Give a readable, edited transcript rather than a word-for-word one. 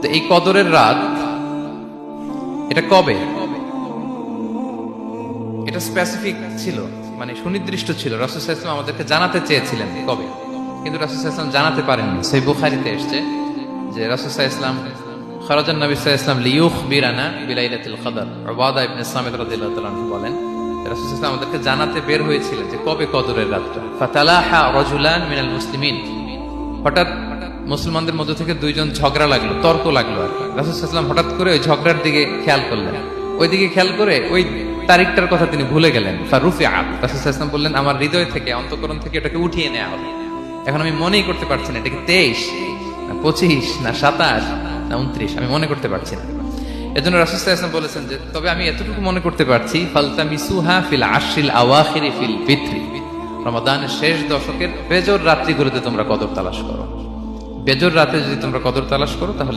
তো এই কদরের রাত এটা কবে, এটা স্পেসিফিক ছিল, মানে সুনির্দিষ্ট ছিল। রাসূল সাল্লাল্লাহু আলাইহি ওয়াসাল্লাম আমাদেরকে জানাতে চেয়েছিলেন কবে, কিন্তু রাসূল সাল্লাল্লাহু আলাইহি ওয়াসাল্লাম জানাতে পারেননি। সহিহ বুখারীতে এসেছে যে রাসূল সাল্লাল্লাহু আলাইহি ওয়াসাল্লাম খারাজান নবী সাল্লাল্লাহু আলাইহি ওয়াসাল্লাম লিয়ুখবিরানা বিলাইলাতিল কদর। উবাদা ইবনে সামিত রাদিয়াল্লাহু তাআলা আনহু বলেন, রাসূল সাল্লাল্লাহু আলাইহি ওয়াসাল্লাম আমাদেরকে জানাতে বের হয়েছিলেন যে কবে কদরের রাতটা। ফাতালাহা রাজুলান মিনাল মুসলিমিন, হঠাৎ মুসলমানদের মধ্য থেকে দুইজন ঝগড়া লাগলো, তর্ক লাগলো আর কি। রাসূল সাল্লাল্লাহু আলাইহি ওয়াসাল্লাম হঠাৎ করে ওই ঝগড়ার দিকে খেয়াল করলেন, ওইদিকে খেয়াল করে ওই তারিখটার কথা তিনি ভুলে গেলেন। ফারুফিআ, রাসূল সাল্লাল্লাহু আলাইহি ওয়াসাল্লাম বললেন আমার হৃদয় থেকে, অন্তঃকরণ থেকে এটাকে উঠিয়ে নেওয়া হবে। এখন আমি মনেই করতে পারছি না এটা কি 23 না 25 না 27 না 29, আমি মনে করতে পারছি না। এজন্য রাসূল সাল্লাল্লাহু আলাইহি ওয়াসাল্লাম বলেছেন যে তবে আমি এতটুকু মনে করতে পারছি, ফালতামিসুহা ফিল আশরিল আওয়াখিরি ফিল ফিত্রি, রমাদানের শেষ দশকের বেজর রাত্রিগুলোতে তোমরা কদর তালাশ করো। বেজর রাতে যদি তোমরা কদর তালাশ করো তাহলে